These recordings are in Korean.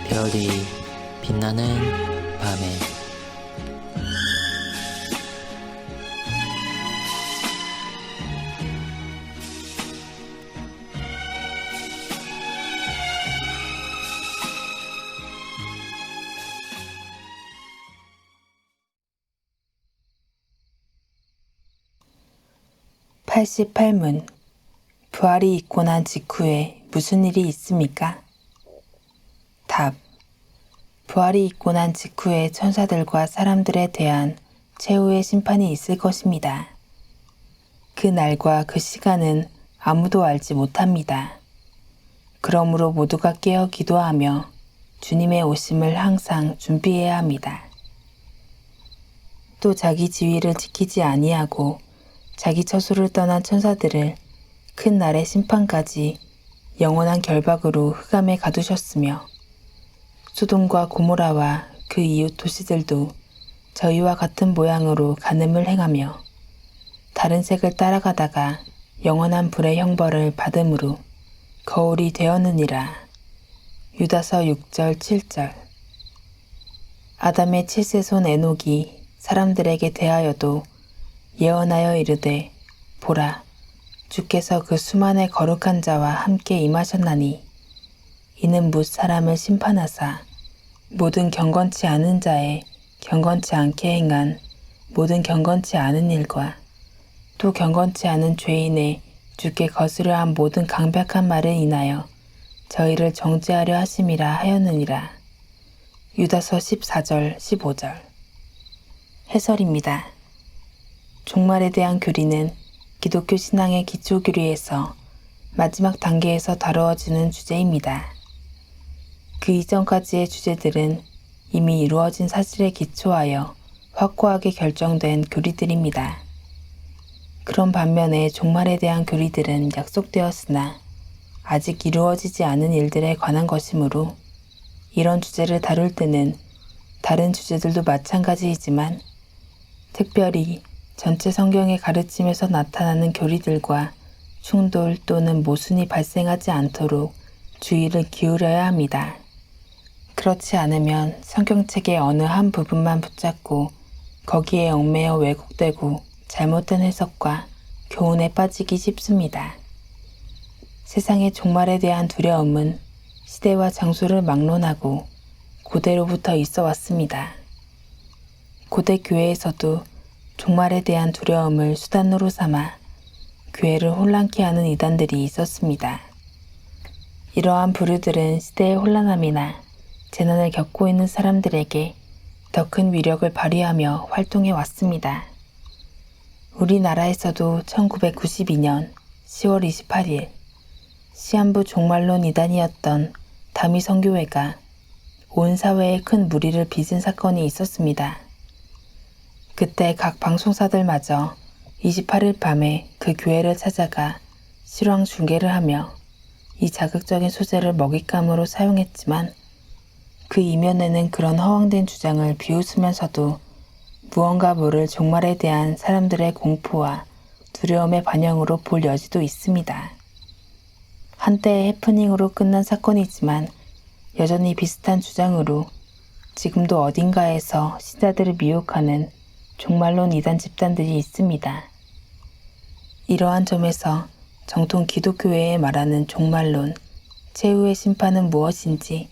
별이 빛나는 밤에 (88문) 부활이 있고 난 직후에 무슨 일이 있습니까? 답. 부활이 있고 난 직후에 천사들과 사람들에 대한 최후의 심판이 있을 것입니다. 그 날과 그 시간은 아무도 알지 못합니다. 그러므로 모두가 깨어 기도하며 주님의 오심을 항상 준비해야 합니다. 또 자기 지위를 지키지 아니하고 자기 처소를 떠난 천사들을 큰 날의 심판까지 영원한 결박으로 흑암에 가두셨으며 소돔과 고모라와 그 이웃 도시들도 저희와 같은 모양으로 간음을 행하며 다른 색을 따라가다가 영원한 불의 형벌을 받음으로 거울이 되었느니라. 유다서 6절 7절. 아담의 7세손 에녹이 사람들에게 대하여도 예언하여 이르되 보라 주께서 그 수만의 거룩한 자와 함께 임하셨나니 이는 뭇 사람을 심판하사 모든 경건치 않은 자의 경건치 않게 행한 모든 경건치 않은 일과 또 경건치 않은 죄인의 주께 거스려 한 모든 강백한 말을 인하여 저희를 정죄하려 하심이라 하였느니라. 유다서 14절 15절. 해설입니다. 종말에 대한 교리는 기독교 신앙의 기초 교리에서 마지막 단계에서 다루어지는 주제입니다. 그 이전까지의 주제들은 이미 이루어진 사실에 기초하여 확고하게 결정된 교리들입니다. 그런 반면에 종말에 대한 교리들은 약속되었으나 아직 이루어지지 않은 일들에 관한 것이므로 이런 주제를 다룰 때는 다른 주제들도 마찬가지이지만 특별히 전체 성경의 가르침에서 나타나는 교리들과 충돌 또는 모순이 발생하지 않도록 주의를 기울여야 합니다. 그렇지 않으면 성경책의 어느 한 부분만 붙잡고 거기에 얽매여 왜곡되고 잘못된 해석과 교훈에 빠지기 쉽습니다. 세상의 종말에 대한 두려움은 시대와 장소를 막론하고 고대로부터 있어 왔습니다. 고대 교회에서도 종말에 대한 두려움을 수단으로 삼아 교회를 혼란케 하는 이단들이 있었습니다. 이러한 부류들은 시대의 혼란함이나 재난을 겪고 있는 사람들에게 더 큰 위력을 발휘하며 활동해 왔습니다. 우리나라에서도 1992년 10월 28일 시한부 종말론 이단이었던 다미선교회가 온 사회에 큰 무리를 빚은 사건이 있었습니다. 그때 각 방송사들마저 28일 밤에 그 교회를 찾아가 실황 중계를 하며 이 자극적인 소재를 먹잇감으로 사용했지만 그 이면에는 그런 허황된 주장을 비웃으면서도 무언가 모를 종말에 대한 사람들의 공포와 두려움의 반영으로 볼 여지도 있습니다. 한때의 해프닝으로 끝난 사건이지만 여전히 비슷한 주장으로 지금도 어딘가에서 신자들을 미혹하는 종말론 이단 집단들이 있습니다. 이러한 점에서 정통 기독교회에 말하는 종말론, 최후의 심판은 무엇인지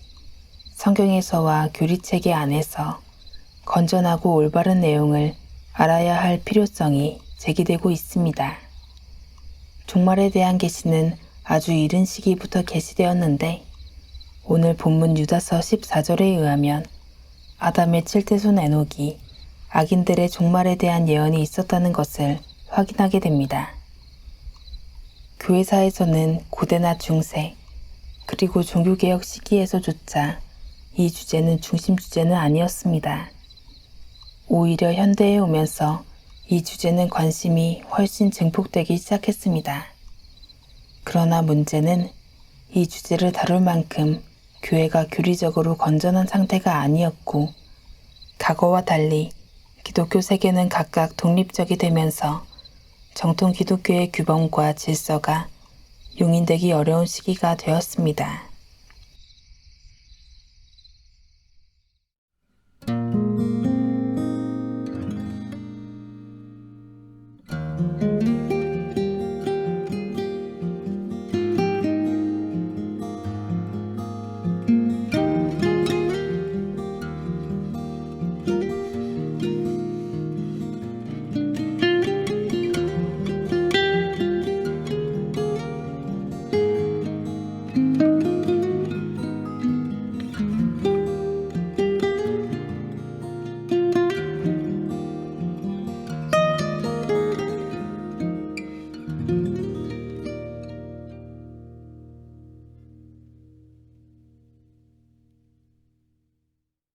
성경에서와 교리체계 안에서 건전하고 올바른 내용을 알아야 할 필요성이 제기되고 있습니다. 종말에 대한 계시는 아주 이른 시기부터 계시되었는데 오늘 본문 유다서 14절에 의하면 아담의 7대손 에녹이 악인들의 종말에 대한 예언이 있었다는 것을 확인하게 됩니다. 교회사에서는 고대나 중세, 그리고 종교개혁 시기에서조차 이 주제는 중심 주제는 아니었습니다. 오히려 현대에 오면서 이 주제는 관심이 훨씬 증폭되기 시작했습니다. 그러나 문제는 이 주제를 다룰 만큼 교회가 교리적으로 건전한 상태가 아니었고 과거와 달리 기독교 세계는 각각 독립적이 되면서 정통 기독교의 규범과 질서가 용인되기 어려운 시기가 되었습니다.